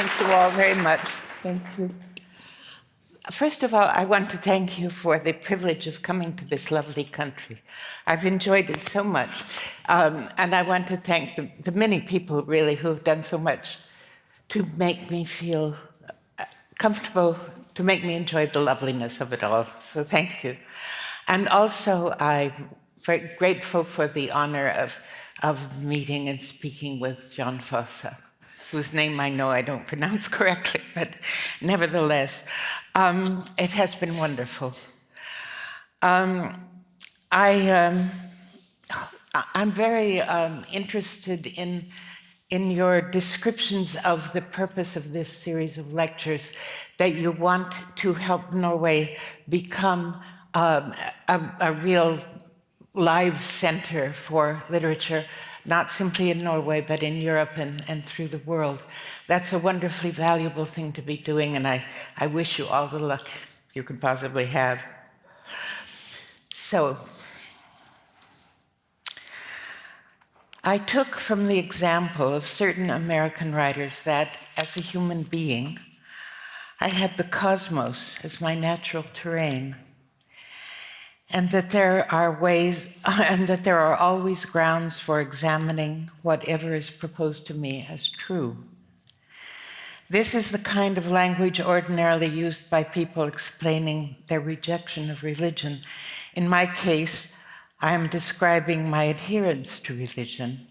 Thank you all very much. Thank you. First of all, I want to thank you for the privilege of coming to this lovely country. I've enjoyed it so much. And I want to thank the many people, really, who have done so much to make me feel comfortable, to make me enjoy the loveliness of it all. So thank you. And also, I'm very grateful for the honor of meeting and speaking with John Fosse, whose name I know I don't pronounce correctly, but nevertheless, it has been wonderful. I'm very interested in your descriptions of the purpose of this series of lectures, that you want to help Norway become a real live center for literature, not simply in Norway, but in Europe and through the world. That's a wonderfully valuable thing to be doing, and I wish you all the luck you could possibly have. So, I took from the example of certain American writers that, as a human being, I had the cosmos as my natural terrain, and that there are ways, and that there are always grounds for examining whatever is proposed to me as true. This is the kind of language ordinarily used by people explaining their rejection of religion. In my case, I am describing my adherence to religion.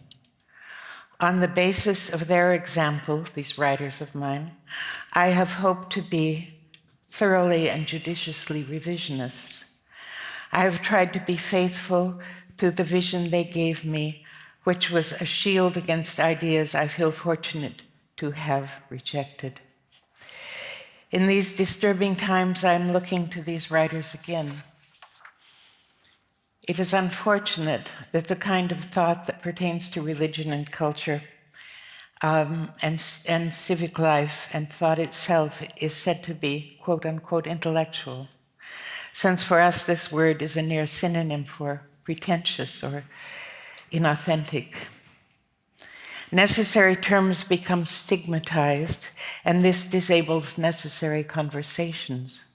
On the basis of their example, these writers of mine, I have hoped to be thoroughly and judiciously revisionist. I have tried to be faithful to the vision they gave me, which was a shield against ideas I feel fortunate to have rejected. In these disturbing times, I'm looking to these writers again. It is unfortunate that the kind of thought that pertains to religion and culture and civic life and thought itself is said to be, quote unquote, intellectual, since for us this word is a near synonym for pretentious or inauthentic. Necessary terms become stigmatized, and this disables necessary conversations.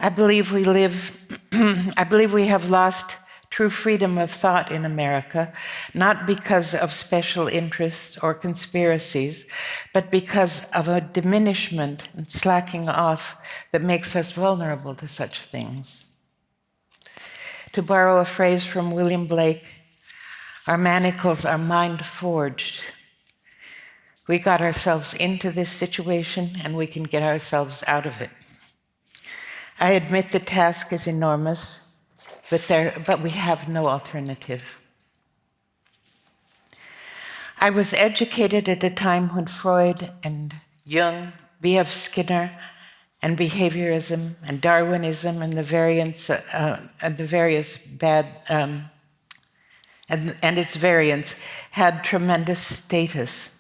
I believe we have lost true freedom of thought in America, not because of special interests or conspiracies, but because of a diminishment and slacking off that makes us vulnerable to such things. To borrow a phrase from William Blake, our manacles are mind-forged. We got ourselves into this situation, and we can get ourselves out of it. I admit the task is enormous, but we have no alternative. I was educated at a time when Freud and Jung, B.F. Skinner, and behaviorism and Darwinism and the its variants had tremendous status.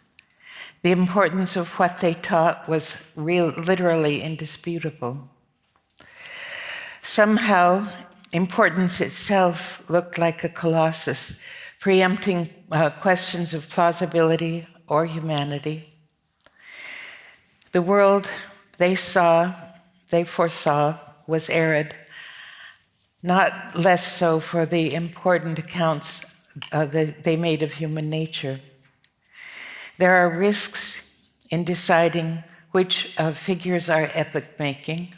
The importance of what they taught was literally indisputable. Somehow, importance itself looked like a colossus, preempting questions of plausibility or humanity. The world they foresaw, was arid, not less so for the important accounts that they made of human nature. There are risks in deciding which figures are epoch-making,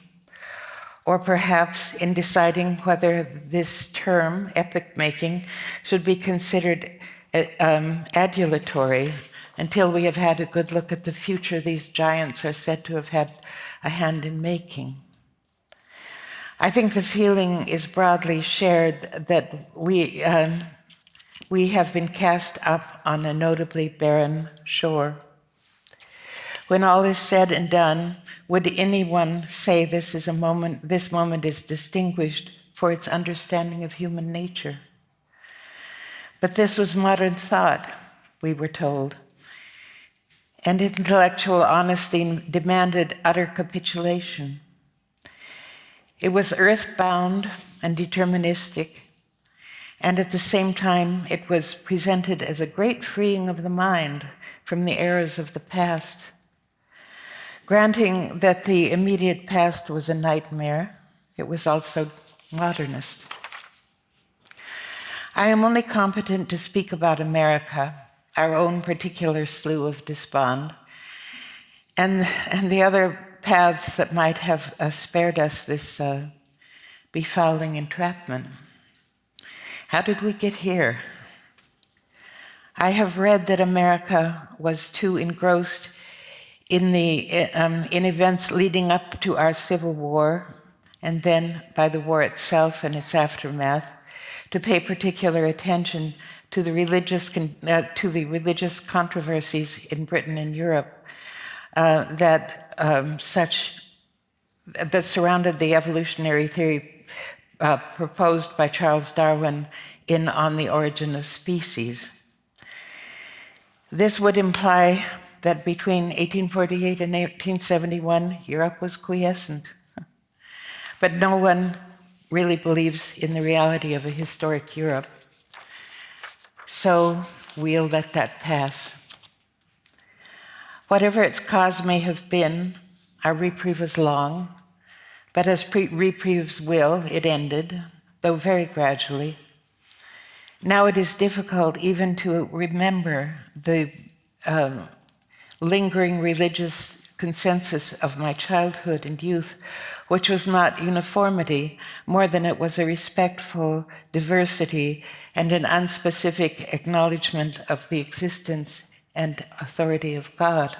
or perhaps in deciding whether this term, epoch-making, should be considered adulatory until we have had a good look at the future these giants are said to have had a hand in making. I think the feeling is broadly shared that we have been cast up on a notably barren shore. When all is said and done, would anyone say this moment is distinguished for its understanding of human nature? But this was modern thought, we were told, and intellectual honesty demanded utter capitulation. It was earthbound and deterministic, And at the same time, it was presented as a great freeing of the mind from the errors of the past. Granting that the immediate past was a nightmare, it was also modernist. I am only competent to speak about America, our own particular slough of despond, and the other paths that might have spared us this befouling entrapment. How did we get here? I have read that America was too engrossed in events leading up to our Civil War, and then by the war itself and its aftermath, to pay particular attention to the religious controversies in Britain and Europe that surrounded the evolutionary theory proposed by Charles Darwin in On the Origin of Species. This would imply that between 1848 and 1871, Europe was quiescent. But no one really believes in the reality of a historic Europe. So we'll let that pass. Whatever its cause may have been, our reprieve was long, but as reprieves will, it ended, though very gradually. Now it is difficult even to remember the lingering religious consensus of my childhood and youth, which was not uniformity more than it was a respectful diversity and an unspecific acknowledgement of the existence and authority of God.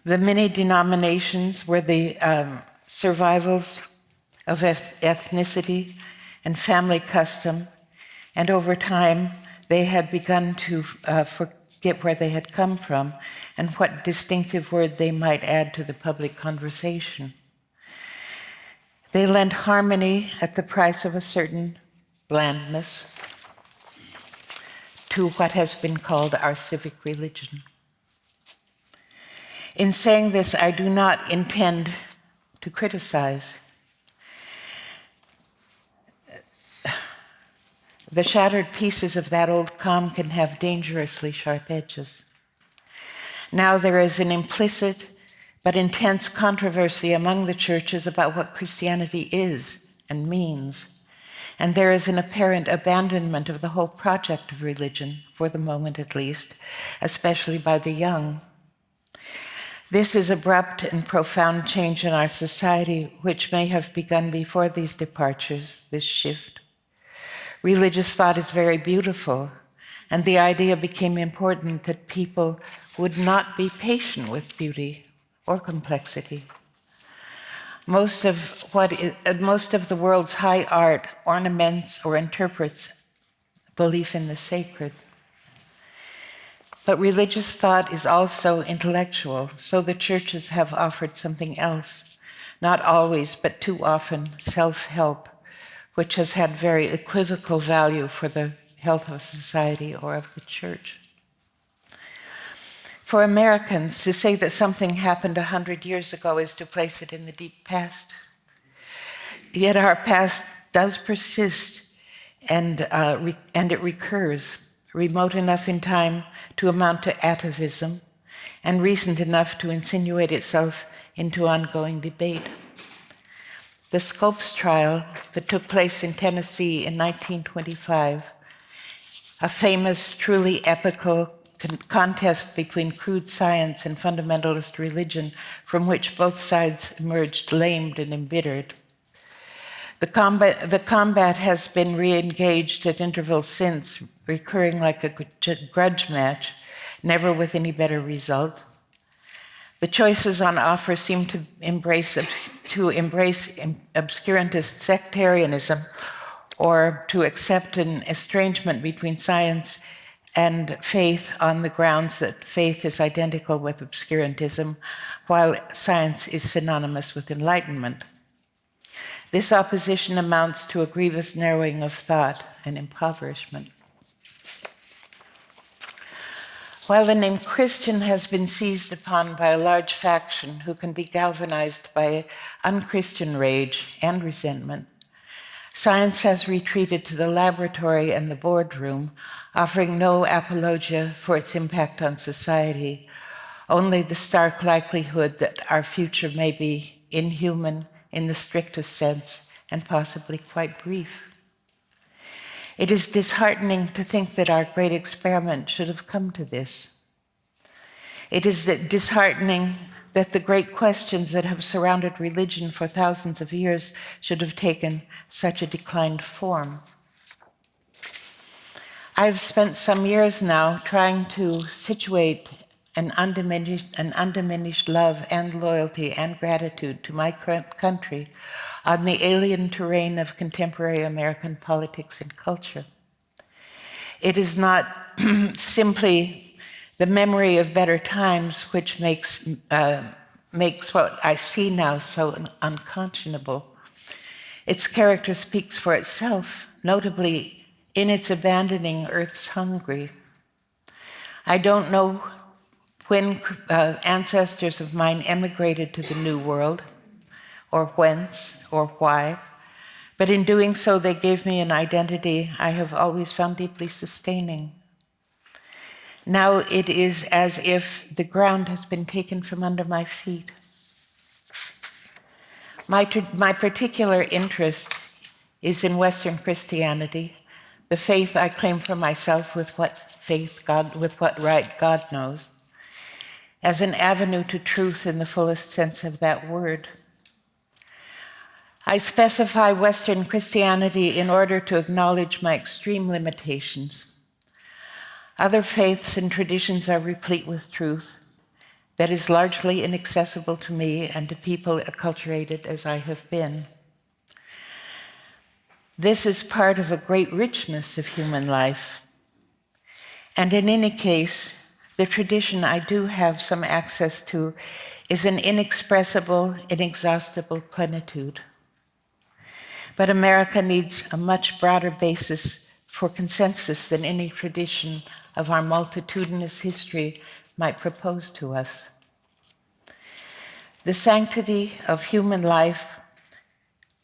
The many denominations were the survivals of ethnicity and family custom, and over time they had begun to forget where they had come from and what distinctive word they might add to the public conversation. They lent harmony at the price of a certain blandness to what has been called our civic religion. In saying this, I do not intend to criticize. The shattered pieces of that old calm can have dangerously sharp edges. Now there is an implicit but intense controversy among the churches about what Christianity is and means, and there is an apparent abandonment of the whole project of religion, for the moment at least, especially by the young. This is abrupt and profound change in our society, which may have begun before these departures, this shift. Religious thought is very beautiful, and the idea became important that people would not be patient with beauty or complexity. Most of the world's high art ornaments or interprets belief in the sacred. But religious thought is also intellectual, so the churches have offered something else, not always, but too often, self-help, which has had very equivocal value for the health of society or of the church. For Americans, to say that something happened 100 years ago is to place it in the deep past. Yet our past does persist, and it recurs, remote enough in time to amount to atavism, and recent enough to insinuate itself into ongoing debate. The Scopes trial that took place in Tennessee in 1925, a famous, truly epical contest between crude science and fundamentalist religion, from which both sides emerged lamed and embittered. The combat has been re-engaged at intervals since, recurring like a grudge match, never with any better result. The choices on offer seem to embrace obscurantist sectarianism, or to accept an estrangement between science and faith on the grounds that faith is identical with obscurantism, while science is synonymous with enlightenment. This opposition amounts to a grievous narrowing of thought and impoverishment. While the name Christian has been seized upon by a large faction who can be galvanized by unchristian rage and resentment, Science has retreated to the laboratory and the boardroom, offering no apologia for its impact on society, only the stark likelihood that our future may be inhuman in the strictest sense and possibly quite brief. It is disheartening to think that our great experiment should have come to this. It is disheartening that the great questions that have surrounded religion for thousands of years should have taken such a declined form. I've spent some years now trying to situate an undiminished love and loyalty and gratitude to my country on the alien terrain of contemporary American politics and culture. It is not simply the memory of better times which makes what I see now so unconscionable. Its character speaks for itself, notably in its abandoning Earth's hungry. I don't know when ancestors of mine emigrated to the New World, or whence, or why, but in doing so they gave me an identity I have always found deeply sustaining. Now it is as if the ground has been taken from under my feet. My particular interest is in Western Christianity, the faith I claim for myself with what right God knows, as an avenue to truth in the fullest sense of that word. I specify Western Christianity in order to acknowledge my extreme limitations. Other faiths and traditions are replete with truth that is largely inaccessible to me and to people acculturated as I have been. This is part of a great richness of human life. And in any case, the tradition I do have some access to is an inexpressible, inexhaustible plenitude. But America needs a much broader basis for consensus than any tradition of our multitudinous history might propose to us. The sanctity of human life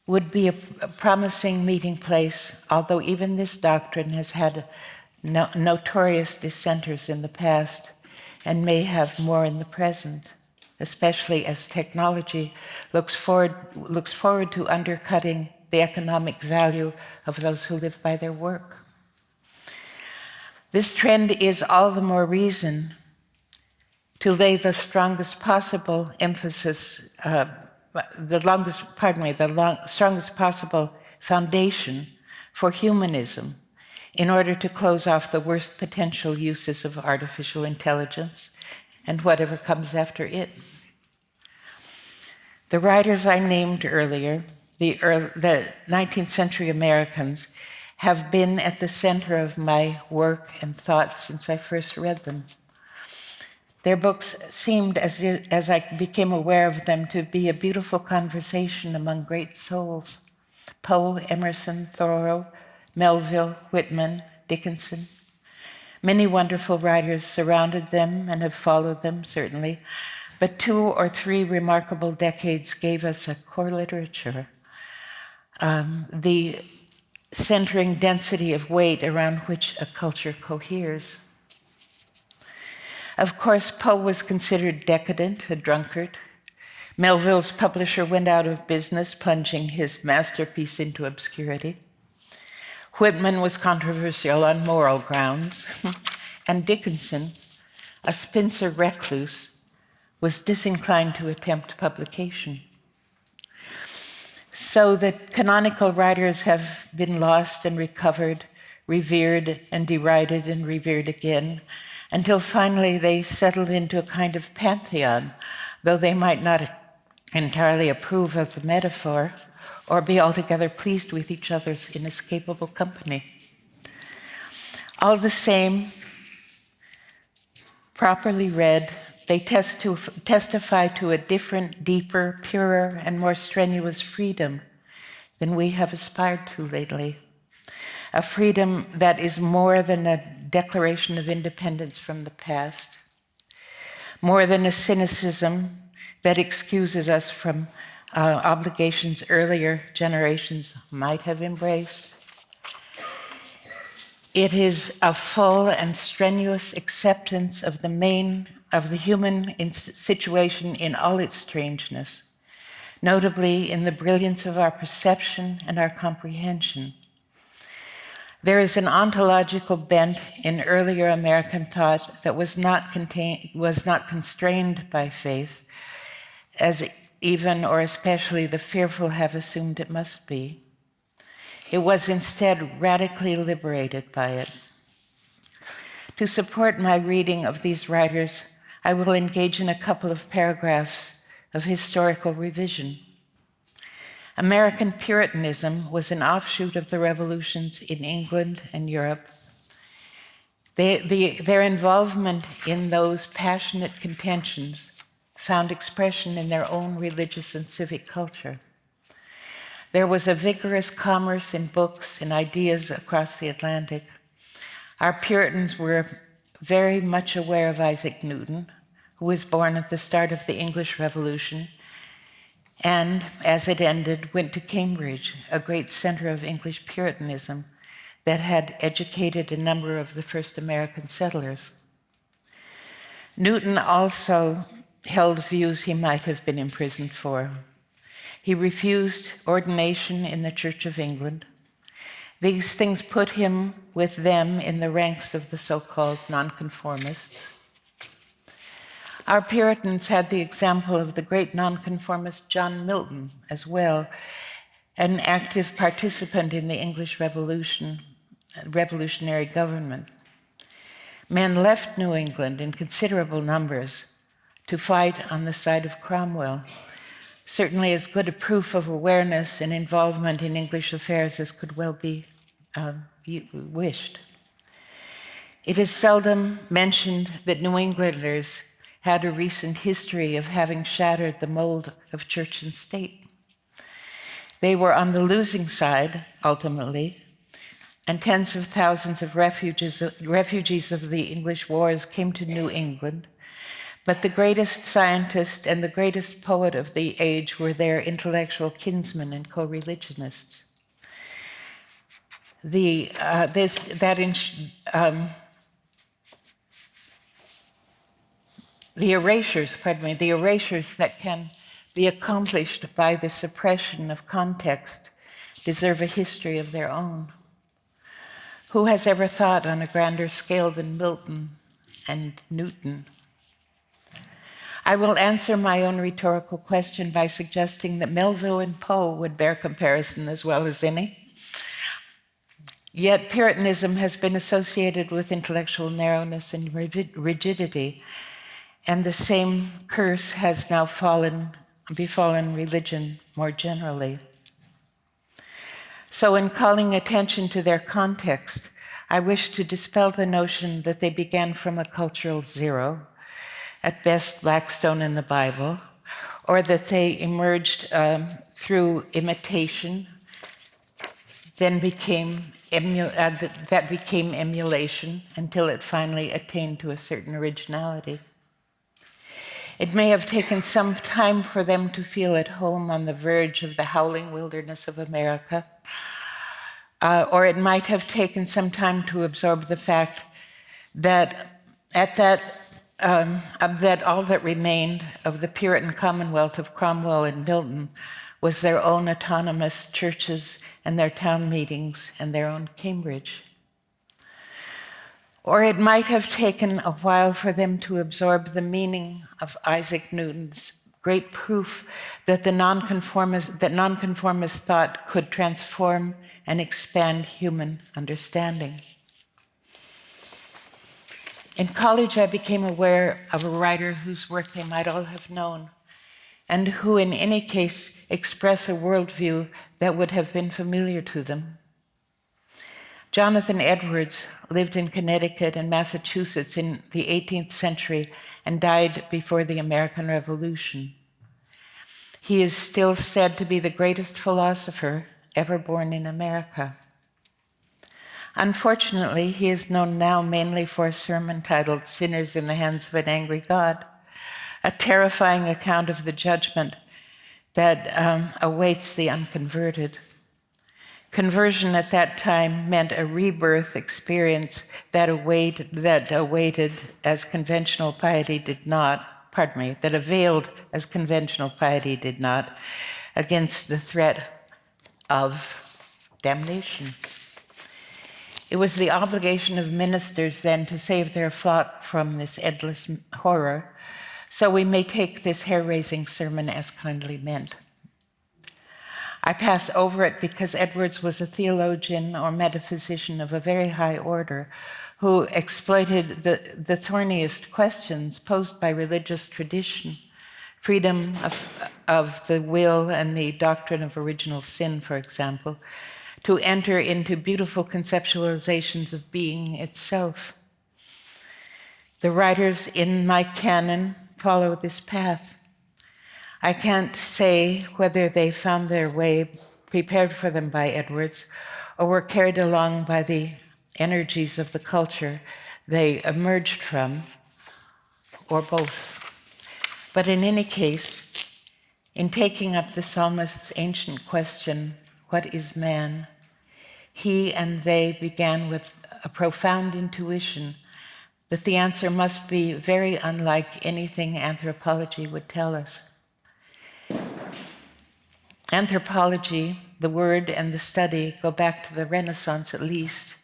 would be a promising meeting place, although even this doctrine has had notorious dissenters in the past and may have more in the present, especially as technology looks forward to undercutting the economic value of those who live by their work. This trend is all the more reason to lay the strongest possible emphasis, strongest possible foundation for humanism in order to close off the worst potential uses of artificial intelligence and whatever comes after it. The writers I named earlier, the 19th century Americans, have been at the center of my work and thought since I first read them. Their books seemed, as I became aware of them, to be a beautiful conversation among great souls. Poe, Emerson, Thoreau, Melville, Whitman, Dickinson. Many wonderful writers surrounded them and have followed them, certainly, but 2 or 3 remarkable decades gave us a core literature. The centering density of weight around which a culture coheres. Of course, Poe was considered decadent, a drunkard. Melville's publisher went out of business, plunging his masterpiece into obscurity. Whitman was controversial on moral grounds. And Dickinson, a Spencer recluse, was disinclined to attempt publication. So the canonical writers have been lost and recovered, revered and derided and revered again, until finally they settled into a kind of pantheon, though they might not entirely approve of the metaphor or be altogether pleased with each other's inescapable company. All the same, properly read, they testify to a different, deeper, purer, and more strenuous freedom than we have aspired to lately. A freedom that is more than a declaration of independence from the past, more than a cynicism that excuses us from obligations earlier generations might have embraced. It is a full and strenuous acceptance of the human situation in all its strangeness, notably in the brilliance of our perception and our comprehension. There is an ontological bent in earlier American thought that was not constrained by faith, as even or especially the fearful have assumed it must be. It was instead radically liberated by it. To support my reading of these writers, I will engage in a couple of paragraphs of historical revision. American Puritanism was an offshoot of the revolutions in England and Europe. Their involvement in those passionate contentions found expression in their own religious and civic culture. There was a vigorous commerce in books and ideas across the Atlantic. Our Puritans were very much aware of Isaac Newton, who was born at the start of the English Revolution, and as it ended, went to Cambridge, a great center of English Puritanism that had educated a number of the first American settlers. Newton also held views he might have been imprisoned for. He refused ordination in the Church of England. These things put him with them in the ranks of the so-called nonconformists. Our Puritans had the example of the great nonconformist John Milton as well, an active participant in the English Revolution, revolutionary government. Men left New England in considerable numbers to fight on the side of Cromwell, certainly as good a proof of awareness and involvement in English affairs as could well be wished. It is seldom mentioned that New Englanders had a recent history of having shattered the mold of church and state. They were on the losing side, ultimately, and tens of thousands of refugees of the English wars came to New England. But the greatest scientist and the greatest poet of the age were their intellectual kinsmen and co-religionists. The erasures that can be accomplished by the suppression of context deserve a history of their own. Who has ever thought on a grander scale than Milton and Newton? I will answer my own rhetorical question by suggesting that Melville and Poe would bear comparison as well as any. Yet Puritanism has been associated with intellectual narrowness and rigidity, and the same curse has now befallen religion more generally. So in calling attention to their context, I wish to dispel the notion that they began from a cultural zero, at best Blackstone in the Bible, or that they emerged through imitation, then became emulation until it finally attained to a certain originality. It may have taken some time for them to feel at home on the verge of the howling wilderness of America, or it might have taken some time to absorb the fact that all that remained of the Puritan Commonwealth of Cromwell and Milton was their own autonomous churches and their town meetings and their own Cambridge. Or it might have taken a while for them to absorb the meaning of Isaac Newton's great proof that nonconformist thought could transform and expand human understanding. In college, I became aware of a writer whose work they might all have known, and who in any case express a worldview that would have been familiar to them. Jonathan Edwards lived in Connecticut and Massachusetts in the 18th century and died before the American Revolution. He is still said to be the greatest philosopher ever born in America. Unfortunately, he is known now mainly for a sermon titled "Sinners in the Hands of an Angry God," a terrifying account of the judgment that awaits the unconverted. Conversion at that time meant a rebirth experience that awaited as conventional piety did not, that availed as conventional piety did not, against the threat of damnation. It was the obligation of ministers then to save their flock from this endless horror, so we may take this hair-raising sermon as kindly meant. I pass over it because Edwards was a theologian or metaphysician of a very high order who exploited the thorniest questions posed by religious tradition, freedom of the will and the doctrine of original sin, for example, to enter into beautiful conceptualizations of being itself. The writers in my canon follow this path. I can't say whether they found their way prepared for them by Edwards or were carried along by the energies of the culture they emerged from, or both. But in any case, in taking up the psalmist's ancient question, what is man? He and they began with a profound intuition that the answer must be very unlike anything anthropology would tell us. Anthropology, the word and the study, go back to the Renaissance at least.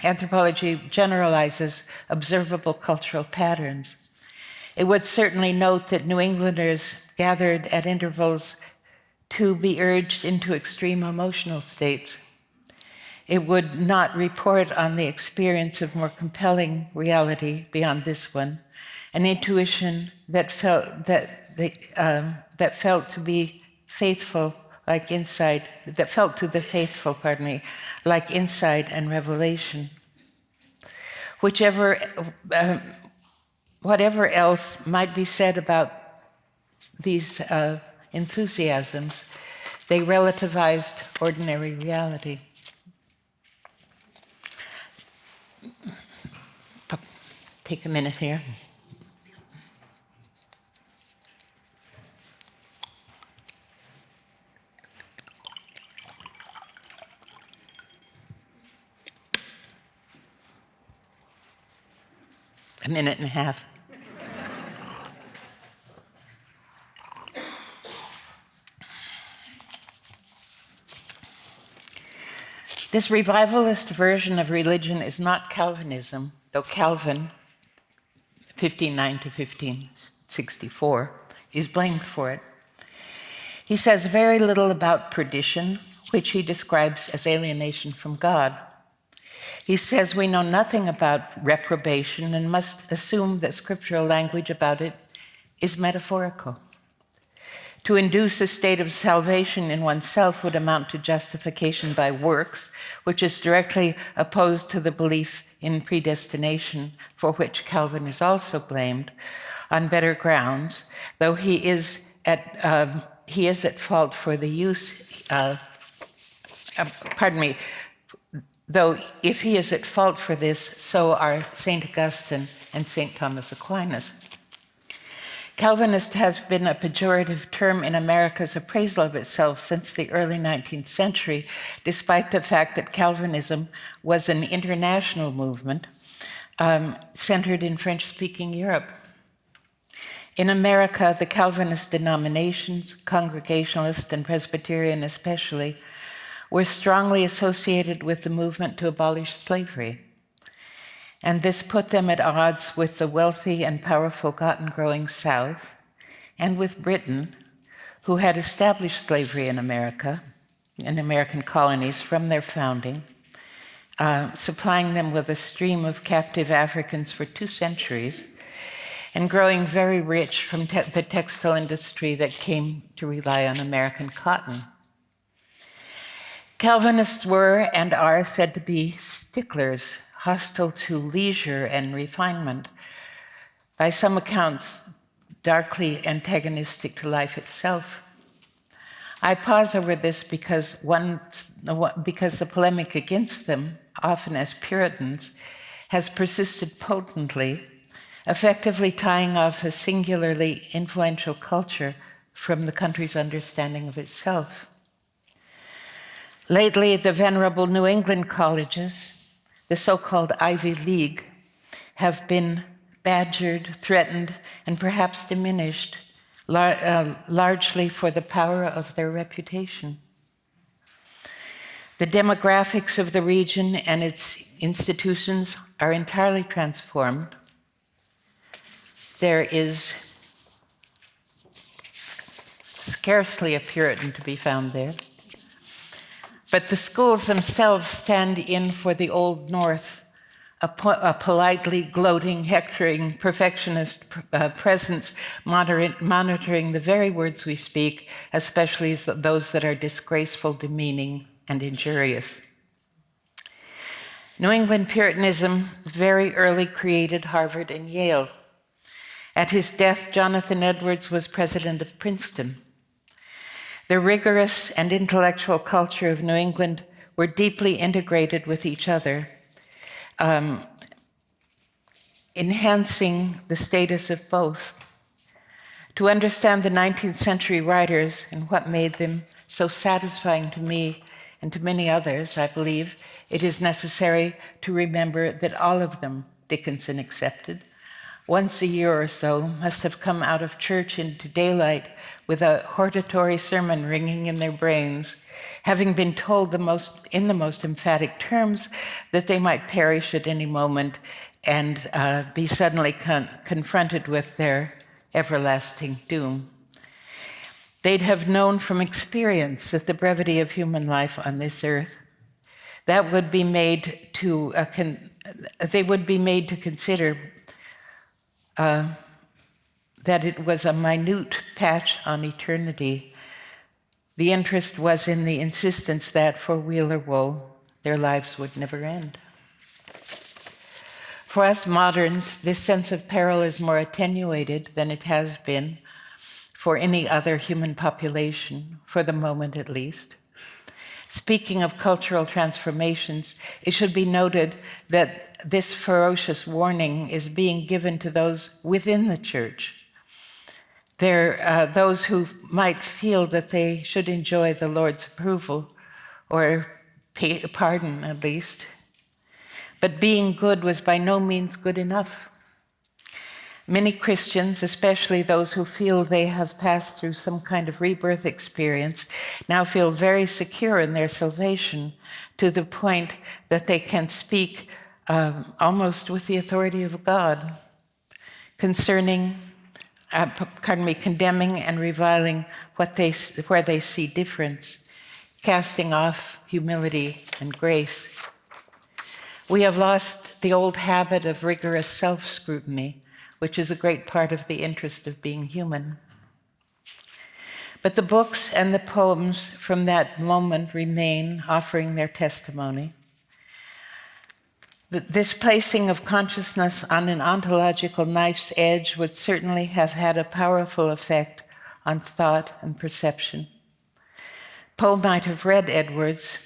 Anthropology generalizes observable cultural patterns. It would certainly note that New Englanders gathered at intervals to be urged into extreme emotional states. It would not report on the experience of more compelling reality beyond this one, an intuition that felt to be faithful, like insight, that felt to the faithful, like insight and revelation. Whatever else might be said about these enthusiasms, they relativized ordinary reality. Take a minute here. A minute and a half. This revivalist version of religion is not Calvinism, though Calvin, 1509 to 1564, is blamed for it. He says very little about perdition, which he describes as alienation from God. He says we know nothing about reprobation and must assume that scriptural language about it is metaphorical. To induce a state of salvation in oneself would amount to justification by works, which is directly opposed to the belief in predestination, for which Calvin is also blamed, on better grounds, though he is at fault for the use, though if he is at fault for this, so are St. Augustine and St. Thomas Aquinas. Calvinist has been a pejorative term in America's appraisal of itself since the early 19th century, despite the fact that Calvinism was an international movement centered in French-speaking Europe. In America, the Calvinist denominations, Congregationalist and Presbyterian especially, were strongly associated with the movement to abolish slavery. And this put them at odds with the wealthy and powerful cotton-growing South and with Britain, who had established slavery in America, in American colonies from their founding, supplying them with a stream of captive Africans for 2 centuries, and growing very rich from the textile industry that came to rely on American cotton. Calvinists were and are said to be sticklers, hostile to leisure and refinement, by some accounts darkly antagonistic to life itself. I pause over this because the polemic against them, often as Puritans, has persisted potently effectively tying off a singularly influential culture from the country's understanding of itself. Lately, the venerable New England colleges, the so-called Ivy League, have been badgered, threatened, and perhaps diminished, largely for the power of their reputation. The demographics of the region and its institutions are entirely transformed. There is scarcely a Puritan to be found there. But the schools themselves stand in for the Old North, a politely gloating, hectoring, perfectionist presence, monitoring the very words we speak, especially those that are disgraceful, demeaning, and injurious. New England Puritanism very early created Harvard and Yale. At his death, Jonathan Edwards was president of Princeton. The rigorous and intellectual culture of New England were deeply integrated with each other, enhancing the status of both. To understand the 19th century writers and what made them so satisfying to me and to many others, I believe, it is necessary to remember that all of them, Dickinson excepted, once a year or so must have come out of church into daylight with a hortatory sermon ringing in their brains, having been told in the most emphatic terms that they might perish at any moment and be suddenly confronted with their everlasting doom. They'd have known from experience that the brevity of human life on this earth, that would be made to they would be made to consider that it was a minute patch on eternity. The interest was in the insistence that, for weal or woe, their lives would never end. For us moderns, this sense of peril is more attenuated than it has been for any other human population, for the moment at least. Speaking of cultural transformations, it should be noted that this ferocious warning is being given to those within the church. Those who might feel that they should enjoy the Lord's approval, or pardon at least. But being good was by no means good enough. Many Christians, especially those who feel they have passed through some kind of rebirth experience, now feel very secure in their salvation to the point that they can speak almost with the authority of God concerning, condemning and reviling where they see difference, casting off humility and grace. We have lost the old habit of rigorous self-scrutiny, which is a great part of the interest of being human. But the books and the poems from that moment remain, offering their testimony. This placing of consciousness on an ontological knife's edge would certainly have had a powerful effect on thought and perception. Poe might have read Edwards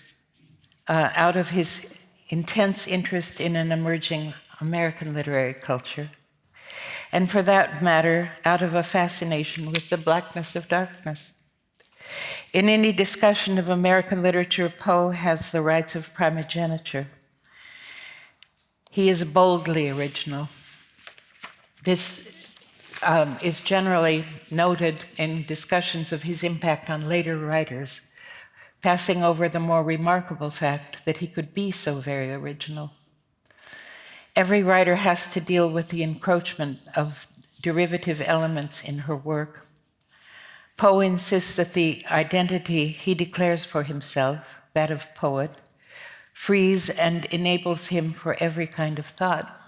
out of his intense interest in an emerging American literary culture, and for that matter, out of a fascination with the blackness of darkness. In any discussion of American literature, Poe has the rights of primogeniture. He is boldly original. This is generally noted in discussions of his impact on later writers, passing over the more remarkable fact that he could be so very original. Every writer has to deal with the encroachment of derivative elements in her work. Poe insists that the identity he declares for himself, that of poet, frees and enables him for every kind of thought.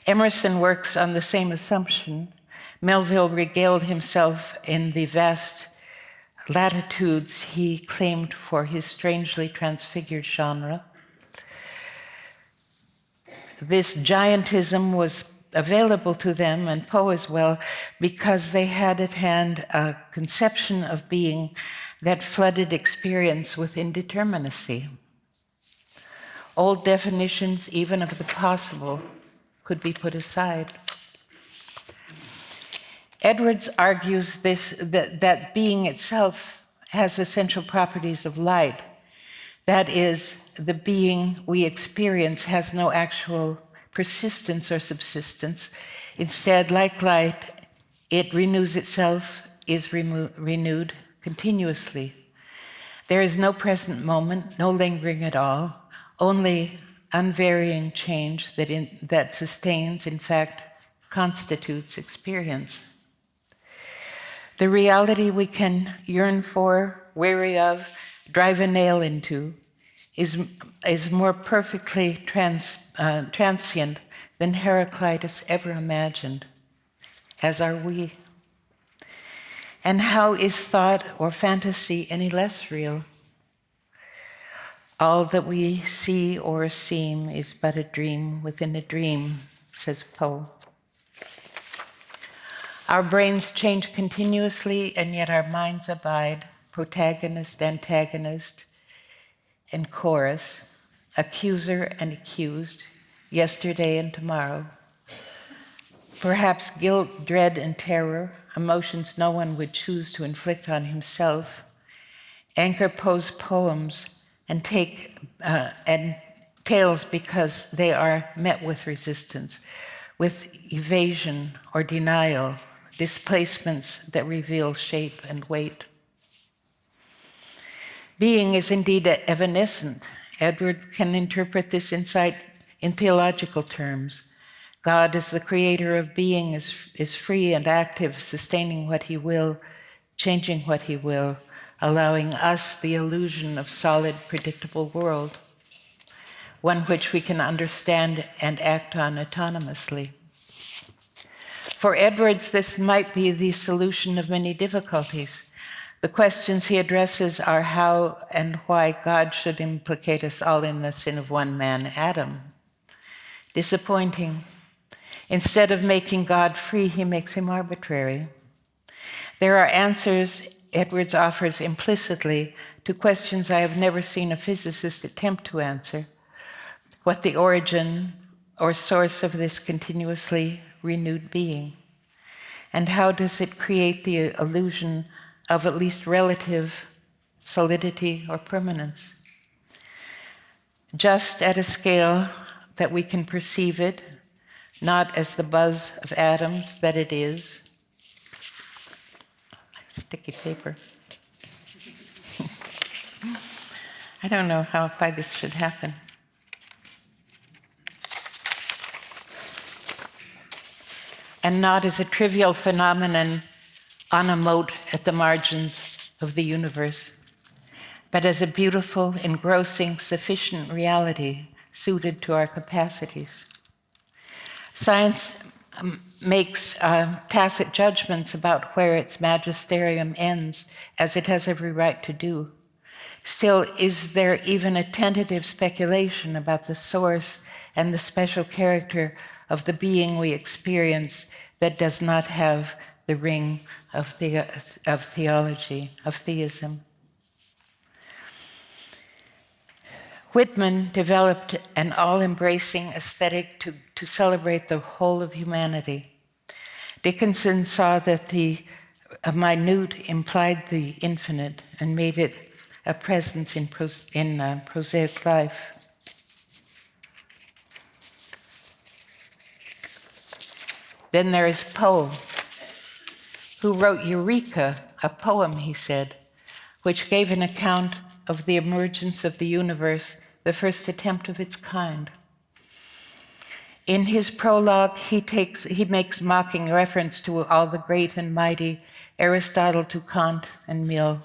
Emerson works on the same assumption. Melville regaled himself in the vast latitudes he claimed for his strangely transfigured genre. This giantism was available to them, and Poe as well, because they had at hand a conception of being that flooded experience with indeterminacy. Old definitions, even of the possible, could be put aside. Edwards argues that being itself has essential properties of light. That is, the being we experience has no actual persistence or subsistence. Instead, like light, it renews itself, is renewed continuously. There is no present moment, no lingering at all, only unvarying change that sustains, in fact, constitutes experience. The reality we can yearn for, weary of, drive a nail into, is more perfectly transient than Heraclitus ever imagined, as are we. And how is thought or fantasy any less real? All that we see or seem is but a dream within a dream, says Poe. Our brains change continuously, and yet our minds abide, protagonist, antagonist, and chorus, accuser and accused, yesterday and tomorrow. Perhaps guilt, dread, and terror, emotions no one would choose to inflict on himself, anchor Poe's poems and tales because they are met with resistance, with evasion or denial, displacements that reveal shape and weight. Being is indeed evanescent. Edward can interpret this insight in theological terms. God, as the creator of being, is free and active, sustaining what he will, changing what he will, allowing us the illusion of solid, predictable world, one which we can understand and act on autonomously. For Edwards, this might be the solution of many difficulties. The questions he addresses are how and why God should implicate us all in the sin of one man, Adam. Disappointing. Instead of making God free, he makes him arbitrary. There are answers Edwards offers implicitly to questions I have never seen a physicist attempt to answer. What the origin or source of this continuously renewed being? And how does it create the illusion of at least relative solidity or permanence? Just at a scale that we can perceive it, not as the buzz of atoms that it is. Sticky paper. I don't know why this should happen. And not as a trivial phenomenon on a mote at the margins of the universe, but as a beautiful, engrossing, sufficient reality suited to our capacities. Science makes tacit judgments about where its magisterium ends, as it has every right to do. Still, is there even a tentative speculation about the source and the special character of the being we experience that does not have the ring of theology, of theism? Whitman developed an all-embracing aesthetic to celebrate the whole of humanity. Dickinson saw that the minute implied the infinite and made it a presence in prosaic life. Then there is Poe, who wrote Eureka, a poem, he said, which gave an account of the emergence of the universe, the first attempt of its kind. In his prologue, he makes mocking reference to all the great and mighty, Aristotle to Kant and Mill.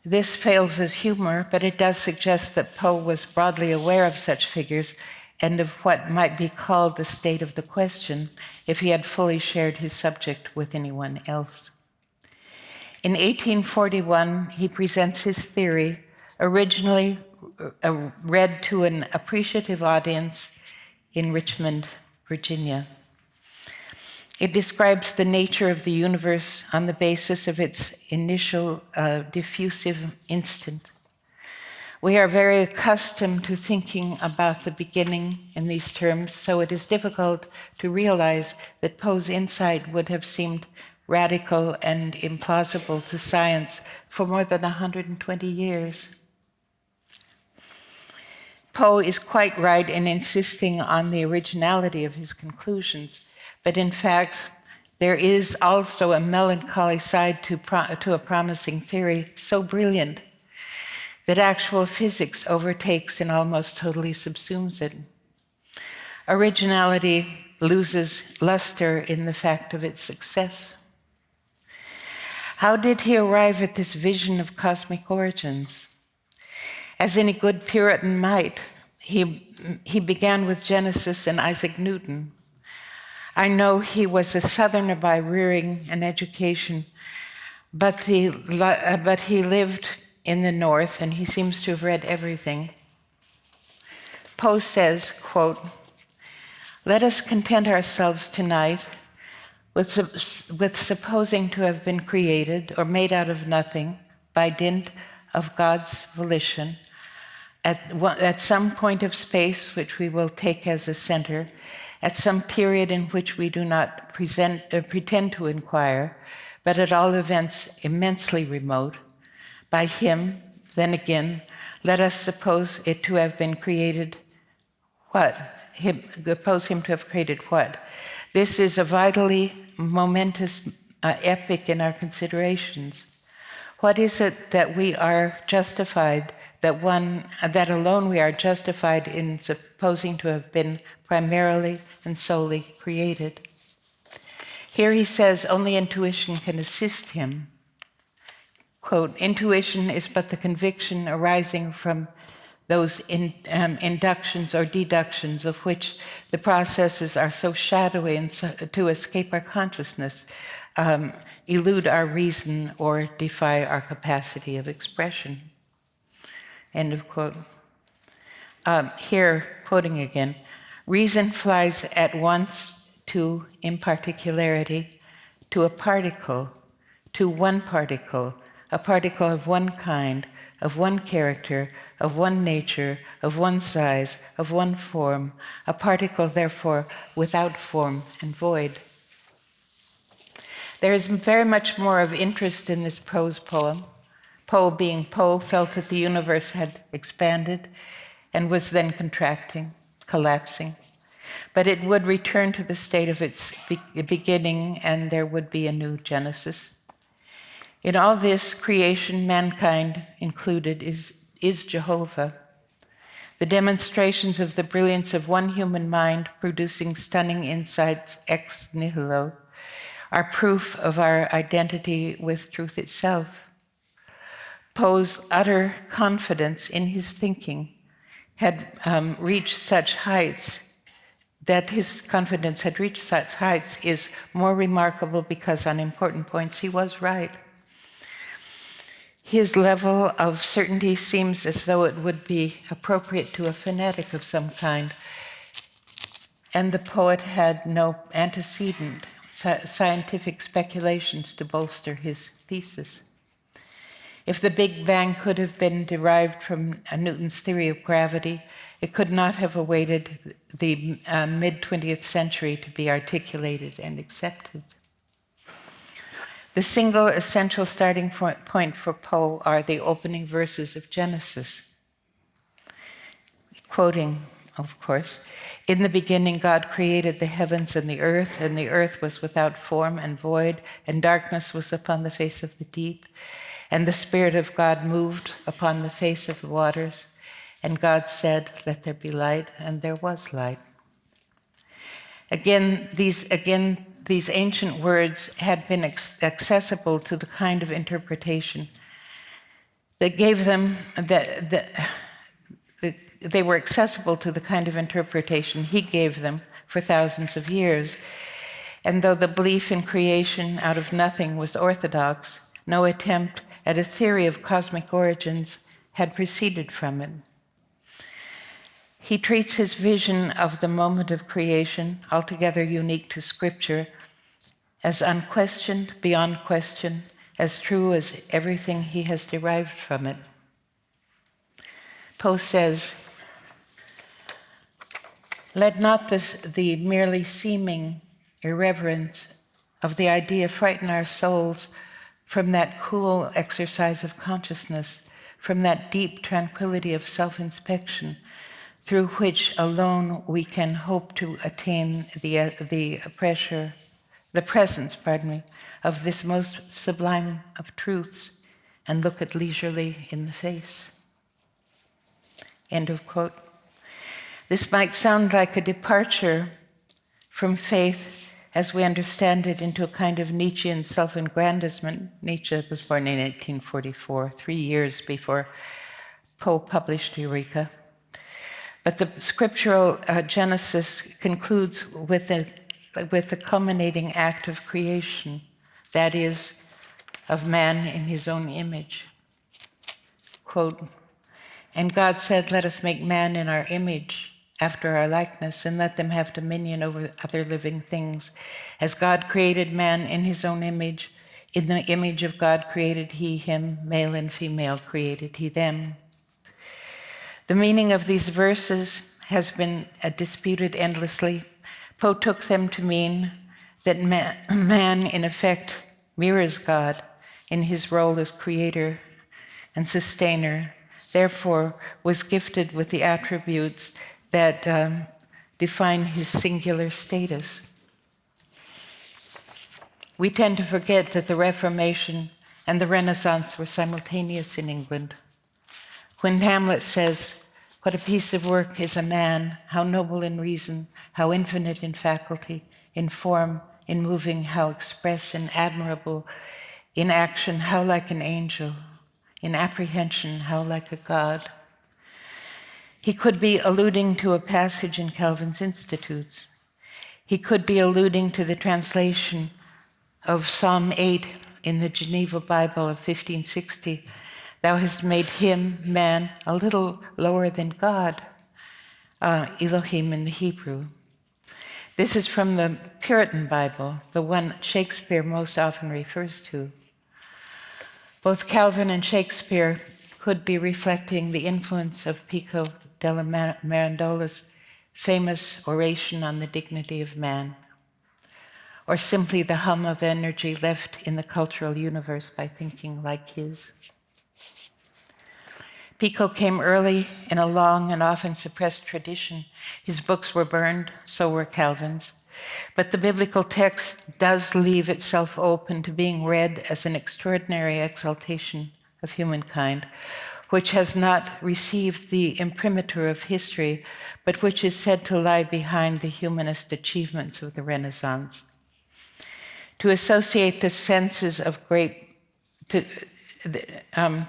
This fails as humor, but it does suggest that Poe was broadly aware of such figures and of what might be called the state of the question if he had fully shared his subject with anyone else. In 1841, he presents his theory, originally read to an appreciative audience in Richmond, Virginia. It describes the nature of the universe on the basis of its initial diffusive instant. We are very accustomed to thinking about the beginning in these terms, so it is difficult to realize that Poe's insight would have seemed radical and implausible to science for more than 120 years. Poe is quite right in insisting on the originality of his conclusions, but in fact, there is also a melancholy side to a promising theory so brilliant that actual physics overtakes and almost totally subsumes it. Originality loses luster in the fact of its success. How did he arrive at this vision of cosmic origins? As any good Puritan might, he began with Genesis and Isaac Newton. I know he was a Southerner by rearing and education, but he lived in the North, and he seems to have read everything. Poe says, quote, "Let us content ourselves tonight with supposing to have been created or made out of nothing by dint of God's volition at some point of space which we will take as a center, at some period in which we do not pretend to inquire, but at all events immensely remote. By him, then again, let us suppose it to have been created what? Suppose him to have created what? This is a vitally momentous epoch in our considerations. What is it that we are justified, that alone we are justified in supposing to have been primarily and solely created?" Here he says only intuition can assist him. Quote, "Intuition is but the conviction arising from those inductions or deductions of which the processes are so shadowy and to escape our consciousness, elude our reason or defy our capacity of expression." End of quote. Here, quoting again, "Reason flies at once to imparticularity, to a particle, to one particle, a particle of one kind, of one character, of one nature, of one size, of one form, a particle, therefore, without form and void." There is very much more of interest in this prose poem. Poe, being Poe, felt that the universe had expanded and was then contracting, collapsing. But it would return to the state of its beginning, and there would be a new Genesis. In all this, creation, mankind included, is Jehovah. The demonstrations of the brilliance of one human mind producing stunning insights ex nihilo are proof of our identity with truth itself. Poe's utter confidence in his thinking had reached such heights, that his confidence had reached such heights is more remarkable because on important points he was right. His level of certainty seems as though it would be appropriate to a fanatic of some kind, and the poet had no antecedent scientific speculations to bolster his thesis. If the Big Bang could have been derived from Newton's theory of gravity, it could not have awaited the mid-20th century to be articulated and accepted. The single essential starting point for Poe are the opening verses of Genesis. Quoting, of course, "In the beginning God created the heavens and the earth was without form and void, and darkness was upon the face of the deep. And the Spirit of God moved upon the face of the waters, and God said, 'Let there be light,' and there was light." Again, these ancient words had been accessible to the kind of interpretation that gave them, they were accessible to the kind of interpretation he gave them for thousands of years. And though the belief in creation out of nothing was orthodox, no attempt at a theory of cosmic origins had proceeded from it. He treats his vision of the moment of creation, altogether unique to Scripture, as unquestioned, beyond question, as true as everything he has derived from it. Poe says, "Let not the merely seeming irreverence of the idea frighten our souls from that cool exercise of consciousness, from that deep tranquility of self-inspection, through which alone we can hope to attain the presence, of this most sublime of truths, and look it leisurely in the face." End of quote. This might sound like a departure from faith as we understand it into a kind of Nietzschean self-aggrandizement. Nietzsche was born in 1844, 3 years before Poe published Eureka. But the scriptural Genesis concludes with the culminating act of creation, that is, of man in his own image. Quote, "And God said, let us make man in our image, after our likeness, and let them have dominion over other living things. As God created man in his own image, in the image of God created he him, male and female created he them." The meaning of these verses has been disputed endlessly. Poe took them to mean that man, in effect, mirrors God in his role as creator and sustainer, therefore was gifted with the attributes that define his singular status. We tend to forget that the Reformation and the Renaissance were simultaneous in England. When Hamlet says, "What a piece of work is a man, how noble in reason, how infinite in faculty, in form, in moving, how express and admirable, in action, how like an angel, in apprehension, how like a god," he could be alluding to a passage in Calvin's Institutes. He could be alluding to the translation of Psalm 8 in the Geneva Bible of 1560, "Thou hast made him, man, a little lower than God," Elohim in the Hebrew. This is from the Puritan Bible, the one Shakespeare most often refers to. Both Calvin and Shakespeare could be reflecting the influence of Pico della Mirandola's famous oration on the dignity of man, or simply the hum of energy left in the cultural universe by thinking like his. Pico came early in a long and often suppressed tradition. His books were burned, so were Calvin's. But the biblical text does leave itself open to being read as an extraordinary exaltation of humankind, which has not received the imprimatur of history, but which is said to lie behind the humanist achievements of the Renaissance. To associate the senses of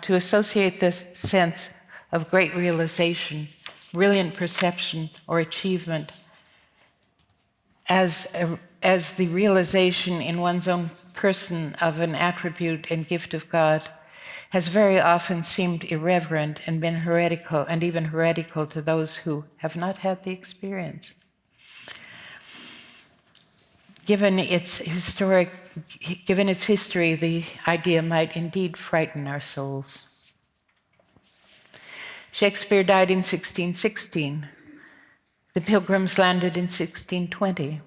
to associate this sense of great realization, brilliant perception, or achievement as the realization in one's own person of an attribute and gift of God has very often seemed irreverent and been heretical, and even heretical to those who have not had the experience. Given its history, the idea might indeed frighten our souls. Shakespeare died in 1616. The Pilgrims landed in 1620.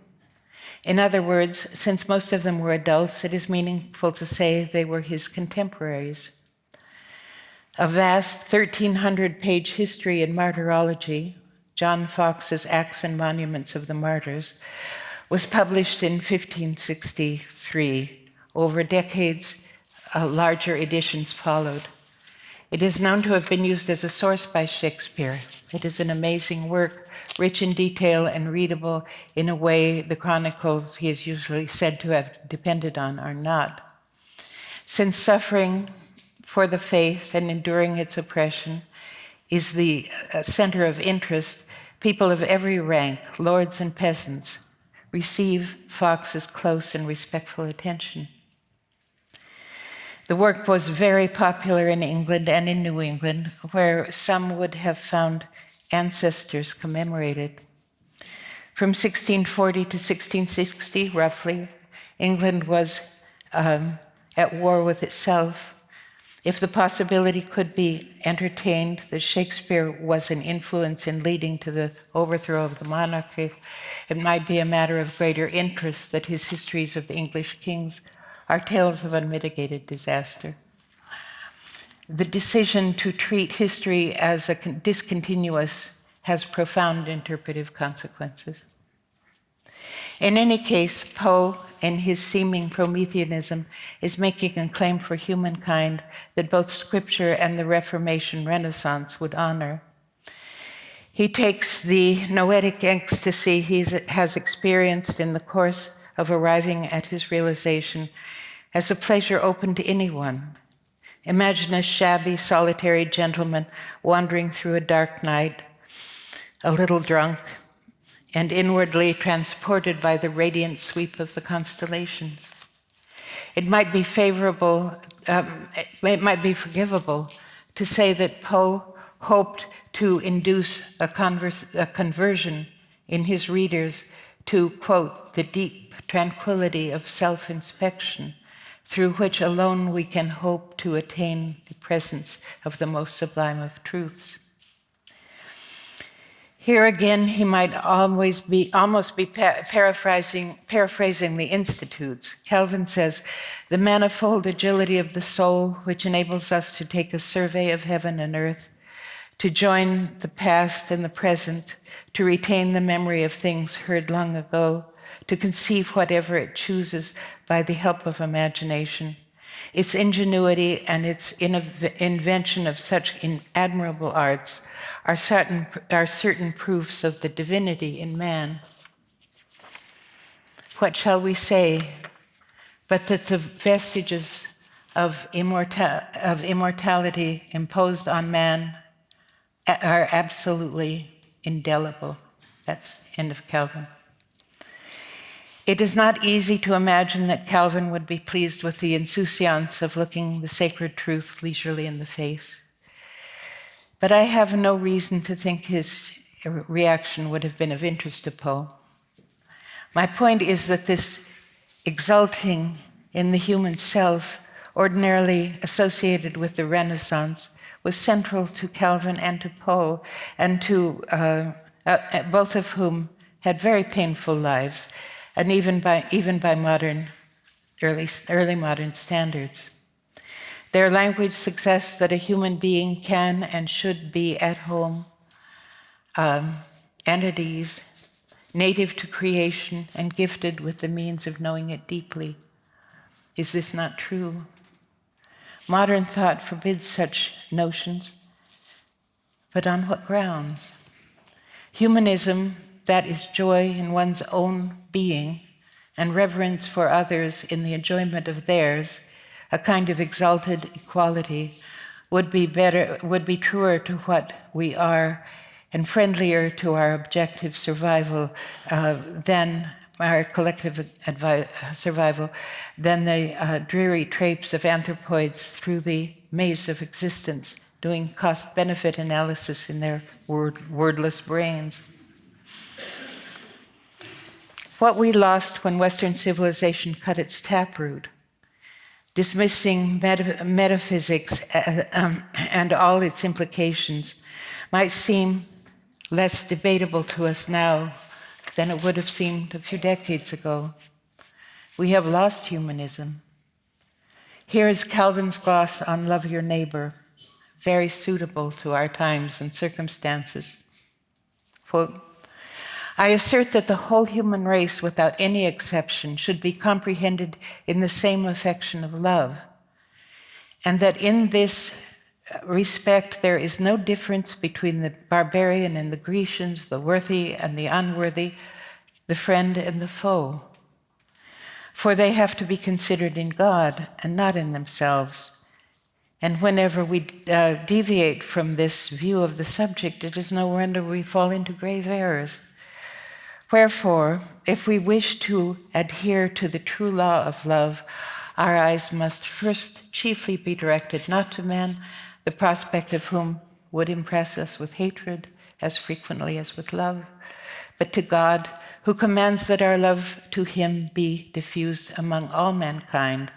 In other words, since most of them were adults, it is meaningful to say they were his contemporaries. A vast 1,300-page history in martyrology, John Fox's Acts and Monuments of the Martyrs, was published in 1563. Over decades, larger editions followed. It is known to have been used as a source by Shakespeare. It is an amazing work, rich in detail and readable in a way the chronicles he is usually said to have depended on are not. Since suffering for the faith and enduring its oppression is the center of interest, people of every rank, lords and peasants, receive Fox's close and respectful attention. The work was very popular in England and in New England, where some would have found ancestors commemorated. From 1640 to 1660, roughly, England was at war with itself. If the possibility could be entertained that Shakespeare was an influence in leading to the overthrow of the monarchy, it might be a matter of greater interest that his histories of the English kings are tales of unmitigated disaster. The decision to treat history as discontinuous has profound interpretive consequences. In any case, Poe, in his seeming Prometheanism, is making a claim for humankind that both Scripture and the Reformation Renaissance would honor. He takes the noetic ecstasy he has experienced in the course of arriving at his realization as a pleasure open to anyone. Imagine a shabby, solitary gentleman wandering through a dark night, a little drunk, and inwardly transported by the radiant sweep of the constellations. It might be forgivable to say that Poe hoped to induce a conversion in his readers to, quote, the deep tranquility of self-inspection, through which alone we can hope to attain the presence of the most sublime of truths. Here again, he might almost be paraphrasing the Institutes. Calvin says, the manifold agility of the soul, which enables us to take a survey of heaven and earth, to join the past and the present, to retain the memory of things heard long ago, to conceive whatever it chooses by the help of imagination. Its ingenuity and its invention of such admirable arts are certain proofs of the divinity in man. What shall we say but that the vestiges of immortality imposed on man are absolutely indelible? That's end of Calvin. It is not easy to imagine that Calvin would be pleased with the insouciance of looking the sacred truth leisurely in the face. But I have no reason to think his reaction would have been of interest to Poe. My point is that this exulting in the human self, ordinarily associated with the Renaissance, was central to Calvin and to Poe, and to both of whom had very painful lives, and even by early modern standards. Their language suggests that a human being can and should be at home, and at ease, native to creation and gifted with the means of knowing it deeply. Is this not true? Modern thought forbids such notions, but on what grounds? Humanism, that is joy in one's own being and reverence for others in the enjoyment of theirs, a kind of exalted equality, would be truer to what we are and friendlier to our objective survival than our collective survival, than the dreary traipse of anthropoids through the maze of existence, doing cost-benefit analysis in their wordless brains. What we lost when Western civilization cut its taproot, dismissing metaphysics and all its implications, might seem less debatable to us now than it would have seemed a few decades ago. We have lost humanism. Here is Calvin's gloss on Love Your Neighbor, very suitable to our times and circumstances. Quote, I assert that the whole human race, without any exception, should be comprehended in the same affection of love, and that in this respect there is no difference between the barbarian and the Grecians, the worthy and the unworthy, the friend and the foe. For they have to be considered in God and not in themselves. And whenever we deviate from this view of the subject, it is no wonder we fall into grave errors. Wherefore, if we wish to adhere to the true law of love, our eyes must first chiefly be directed not to man, the prospect of whom would impress us with hatred as frequently as with love, but to God, who commands that our love to him be diffused among all mankind.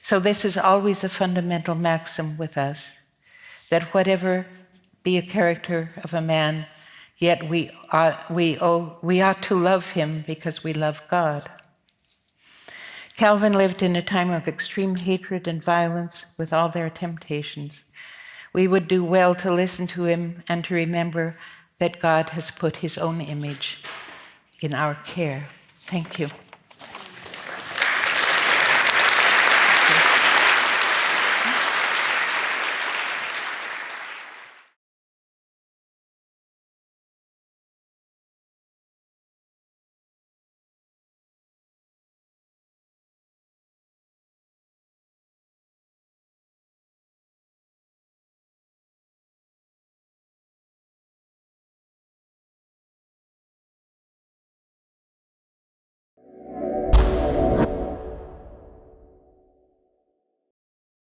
So this is always a fundamental maxim with us, that whatever be a character of a man, yet we ought to love him because we love God. Calvin lived in a time of extreme hatred and violence with all their temptations. We would do well to listen to him and to remember that God has put his own image in our care. Thank you.